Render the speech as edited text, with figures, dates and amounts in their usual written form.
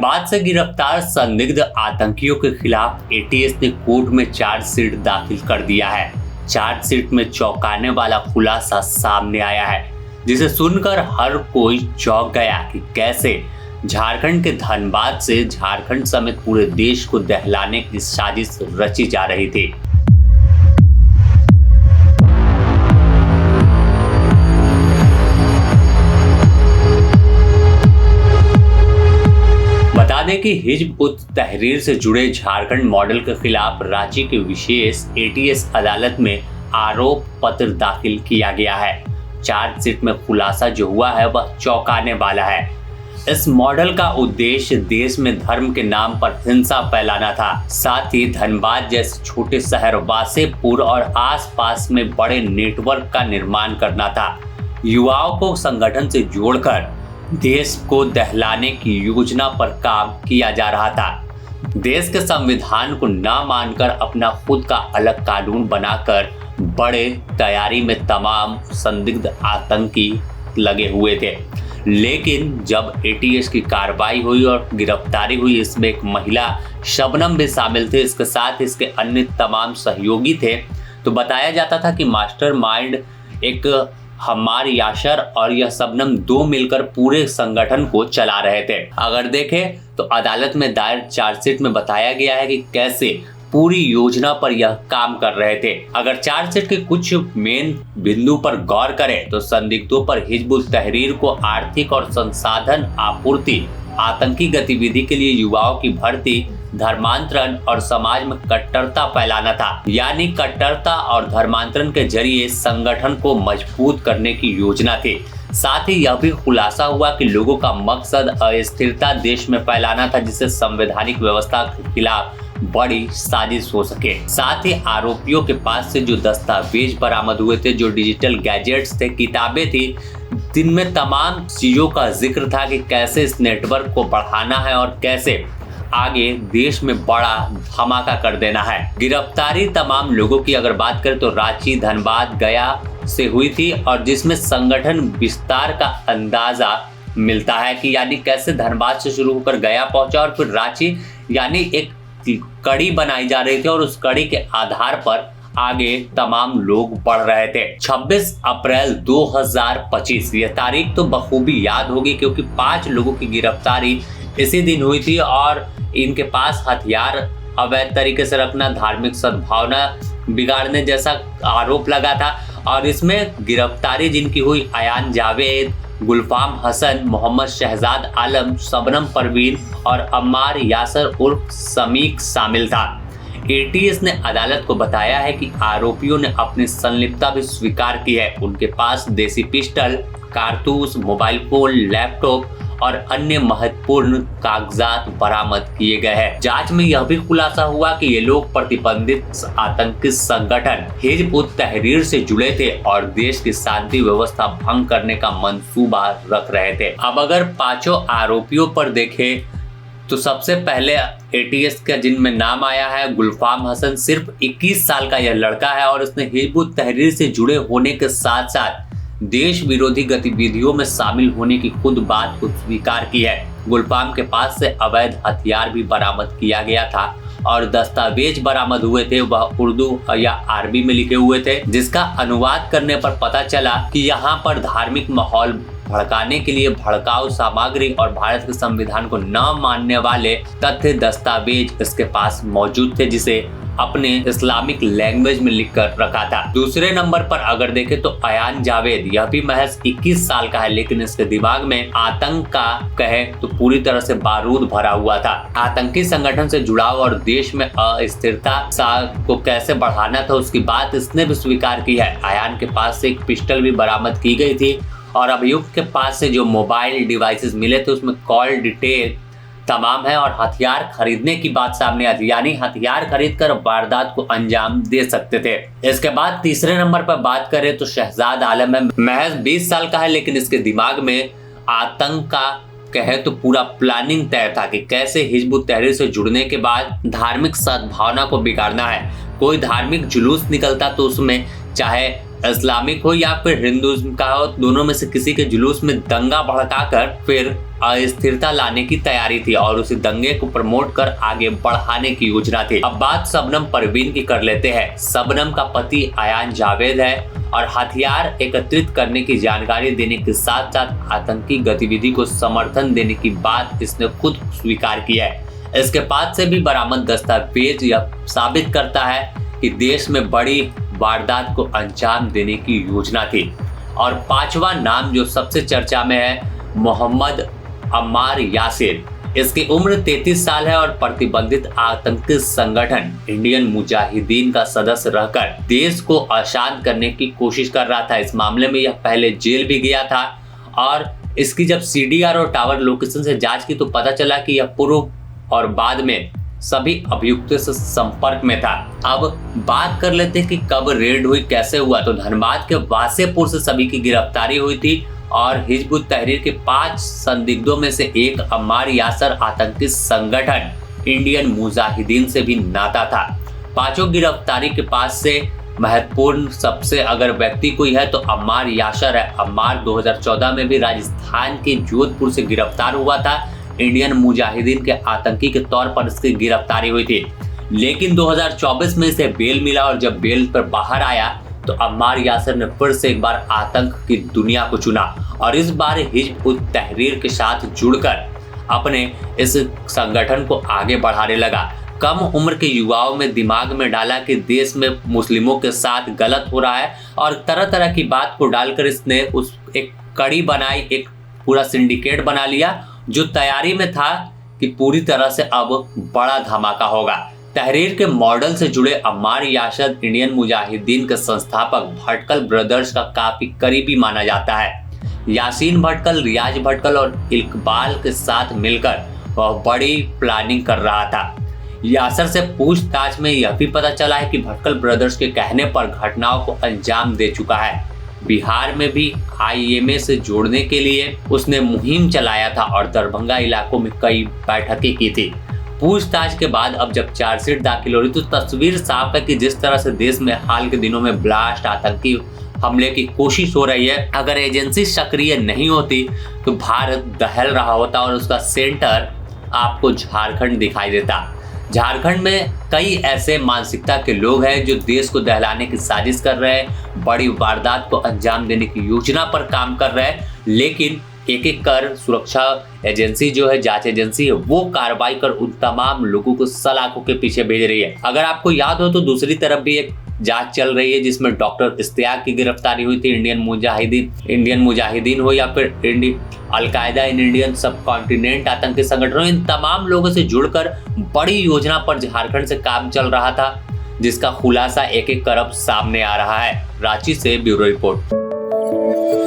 धनबाद से गिरफ्तार संदिग्ध आतंकियों के खिलाफ एटीएस ने कोर्ट में चार्जशीट दाखिल कर दिया है। चार्जशीट में चौंकाने वाला खुलासा सामने आया है, जिसे सुनकर हर कोई चौंक गया कि कैसे झारखंड के धनबाद से झारखंड समेत पूरे देश को दहलाने की साजिश रची जा रही थी। बता दें कि हिजब उत तहरीर से जुड़े झारखंड मॉडल के खिलाफ रांची की विशेष एटीएस अदालत में आरोप पत्र दाखिल किया गया है। चार्जशीट में खुलासा जो हुआ है वह चौंकाने वाला है। इस मॉडल का उद्देश्य देश में धर्म के नाम पर हिंसा फैलाना था। साथ ही धनबाद जैसे छोटे शहर वासेपुर और आसपास में बड़े नेटवर्क का निर्माण करना था। युवाओं को संगठन से जोड़कर देश को दहलाने की योजना पर काम किया जा रहा था। देश के संविधान को न मानकर अपना खुद का अलग कानून बनाकर बड़े तैयारी में तमाम संदिग्ध आतंकी लगे हुए थे। लेकिन जब एटीएस की कार्रवाई हुई और गिरफ्तारी हुई, इसमें एक महिला शबनम भी शामिल थे, इसके साथ इसके अन्य तमाम सहयोगी थे, तो बताया जाता था कि मास्टरमाइंड एक हमार याशर और यह शबनम दो मिलकर पूरे संगठन को चला रहे थे। अगर देखें तो अदालत में दायर चार्जशीट में बताया गया है कि कैसे पूरी योजना पर यह काम कर रहे थे। अगर चार्जशीट के कुछ मेन बिंदु पर गौर करें तो संदिग्धों पर हिजब उत तहरीर को आर्थिक और संसाधन आपूर्ति, आतंकी गतिविधि के लिए युवाओं की भर्ती, धर्मांतरण और समाज में कट्टरता फैलाना था। यानी कट्टरता और धर्मांतरण के जरिए संगठन को मजबूत करने की योजना थी। साथ ही यह भी खुलासा हुआ कि लोगों का मकसद अस्थिरता देश में फैलाना था, जिससे संवैधानिक व्यवस्था के खिलाफ बड़ी साजिश हो सके। साथ ही आरोपियों के पास से जो दस्तावेज बरामद हुए थे, जो डिजिटल गैजेट्स थे, किताबें थी, जिनमें तमाम चीजों का जिक्र था कि कैसे इस नेटवर्क को बढ़ाना है और कैसे आगे देश में बड़ा धमाका कर देना है। गिरफ्तारी तमाम लोगों की अगर बात करें तो रांची, धनबाद, गया से हुई थी और जिसमें संगठन विस्तार का अंदाजा मिलता है कि यानी कैसे धनबाद से शुरू होकर गया पहुंचा और फिर रांची, यानी एक कड़ी बनाई जा रही थी और उस कड़ी के आधार पर आगे तमाम लोग बढ़ रहे थे। 26 अप्रैल 2025 यह तारीख तो बखूबी याद होगी, क्योंकि 5 लोगों की गिरफ्तारी इसी दिन हुई थी और इनके पास हथियार अवैध तरीके से रखना, धार्मिक सद्भावना बिगाड़ने जैसा आरोप लगा था। और इसमें गिरफ्तारी जिनकी हुई अयान जावेद, गुलफाम हसन, मोहम्मद शहजाद आलम, शबनम परवीन और अम्मार यासर उर्फ समीक शामिल था। एटीएस ने अदालत को बताया है कि आरोपियों ने अपनी संलिप्तता भी स्वीकार की है। उनके पास देसी पिस्टल, कारतूस, मोबाइल फोन, लैपटॉप और अन्य महत्वपूर्ण कागजात बरामद किए गए हैं। जांच में यह भी खुलासा हुआ कि ये लोग प्रतिबंधित आतंकी संगठन हिजब उत तहरीर से जुड़े थे और देश की शांति व्यवस्था भंग करने का मंसूबा रख रहे थे। अब अगर 5 आरोपियों पर देखें तो सबसे पहले एटीएस का जिनमें नाम आया है गुलफाम हसन। सिर्फ 21 साल का यह लड़का है और उसने हिजब उत तहरीर से जुड़े होने के साथ साथ देश विरोधी गतिविधियों में शामिल होने की खुद बात को स्वीकार की है। गुलफाम के पास से अवैध हथियार भी बरामद किया गया था और दस्तावेज बरामद हुए थे, वह उर्दू या अरबी में लिखे हुए थे, जिसका अनुवाद करने पर पता चला कि यहाँ पर धार्मिक माहौल भड़काने के लिए भड़काऊ सामग्री और भारत के संविधान को न मानने वाले तथ्य दस्तावेज इसके पास मौजूद थे, जिसे अपने इस्लामिक लैंग्वेज में लिखकर रखा था। दूसरे नंबर पर अगर देखें तो अयान जावेद, यह भी महज 21 साल का है, लेकिन इसके दिमाग में आतंक का कहे तो पूरी तरह से बारूद भरा हुआ था। आतंकी संगठन से जुड़ाव और देश में अस्थिरता को कैसे बढ़ाना था उसकी बात इसने भी स्वीकार की है। अयान के पास से एक पिस्टल भी बरामद की गई थी और अभियुक्त के पास से जो मोबाइल डिवाइसेस मिले थे उसमें कॉल डिटेल तमाम है और हथियार खरीदने की बात सामने आती, यानी हथियार खरीदकर वारदात को अंजाम दे सकते थे। इसके बाद तीसरे नंबर पर बात करें तो शहजाद आलम है, महज 20 साल का है, लेकिन इसके दिमाग में आतंक का कहे तो पूरा प्लानिंग तय था कि कैसे हिजब उत तहरीर से जुड़ने के बाद धार्मिक सद्भावना को बिगाड़ना है। कोई धार्मिक जुलूस निकलता तो उसमें चाहे इस्लामिक हो या फिर हिंदुइज्म का हो, दोनों में से किसी के जुलूस में दंगा भड़काकर फिर अस्थिरता लाने की तैयारी थी और उसी दंगे को प्रमोट कर आगे बढ़ाने की योजना थी। अब बात शबनम परवीन की कर लेते हैं। शबनम का पति अयान जावेद है और हथियार एकत्रित करने की जानकारी देने के साथ साथ आतंकी गतिविधि को समर्थन देने की बात इसने खुद स्वीकार की है। इसके पास से भी बरामद दस्तावेज यह साबित करता है कि देश में बड़ी वारदात को अंजाम देने की योजना थी। और पांचवा नाम जो सबसे चर्चा में है, मोहम्मद अम्मार यासिर। इसकी उम्र 33 साल है और प्रतिबंधित आतंकी संगठन इंडियन मुजाहिदीन का सदस्य रहकर देश को अशांत करने की कोशिश कर रहा था। इस मामले में यह पहले जेल भी गया था और इसकी जब CDR और टावर लोकेशन से जांच की तो पता चला कि यह पूर्व और बाद में सभी अभियुक्तों से संपर्क में था। अब बात कर लेते हैं कि कब रेड हुई, कैसे हुआ। तो धनबाद के वासेपुर से सभी की गिरफ्तारी हुई थी और हिजबुत तहरीर के 5 संदिग्धों में से एक अम्मार यासर आतंकी संगठन इंडियन मुजाहिदीन से भी नाता था। पांचों गिरफ्तारी के पास से महत्वपूर्ण सबसे अगर व्यक्ति कोई है तो अम्मार यासर है। अम्मार 2014 में भी राजस्थान के जोधपुर से गिरफ्तार हुआ था। इंडियन मुजाहिदीन के आतंकी के तौर पर इसकी गिरफ्तारी हुई थी, लेकिन 2024 में इसे बेल मिला और जब बेल पर बाहर आया तो अम्मार यासर ने फिर से एक बार आतंक की दुनिया को चुना और इस बार हिजबुत तहरीर के साथ जुड़कर अपने इस संगठन को आगे बढ़ाने लगा। कम उम्र के युवाओं में दिमाग में डाला कि देश में मुस्लिमों के साथ गलत हो रहा है और तरह तरह की बात को डालकर इसने उस एक कड़ी बनाई, एक पूरा सिंडिकेट बना लिया जो तैयारी में था कि पूरी तरह से अब बड़ा धमाका होगा। तहरीर के मॉडल से जुड़े अम्मार यासर इंडियन मुजाहिदीन के संस्थापक भटकल ब्रदर्स का काफी करीबी माना जाता है। यासीन भटकल, रियाज भटकल और इकबाल के साथ मिलकर वह बड़ी प्लानिंग कर रहा था। यासर से पूछताछ में यह भी पता चला है कि भटकल ब्रदर्स के कहने पर घटनाओं को अंजाम दे चुका है। बिहार में भी IMA से जोड़ने के लिए उसने मुहिम चलाया था और दरभंगा इलाकों में कई बैठकें की थी। पूछताछ के बाद अब जब चार्जशीट दाखिल हो रही तो तस्वीर साफ है कि जिस तरह से देश में हाल के दिनों में ब्लास्ट, आतंकी हमले की कोशिश हो रही है, अगर एजेंसी सक्रिय नहीं होती तो भारत दहल रहा होता और उसका सेंटर आपको झारखंड दिखाई देता। झारखंड में कई ऐसे मानसिकता के लोग हैं जो देश को दहलाने की साजिश कर रहे हैं, बड़ी वारदात को अंजाम देने की योजना पर काम कर रहे हैं, लेकिन एक एक कर सुरक्षा एजेंसी जो है, जांच एजेंसी है, वो कार्रवाई कर उन तमाम लोगों को सलाखों के पीछे भेज रही है। अगर आपको याद हो तो दूसरी तरफ भी एक जांच चल रही है जिसमें डॉक्टर इश्तियाक की गिरफ्तारी हुई थी। इंडियन मुजाहिदीन हो या फिर अलकायदा इन इंडियन सब कॉन्टिनेंट आतंकी संगठनों, इन तमाम लोगों से जुड़कर बड़ी योजना पर झारखंड से काम चल रहा था जिसका खुलासा एक एक कर अब सामने आ रहा है। रांची से ब्यूरो रिपोर्ट।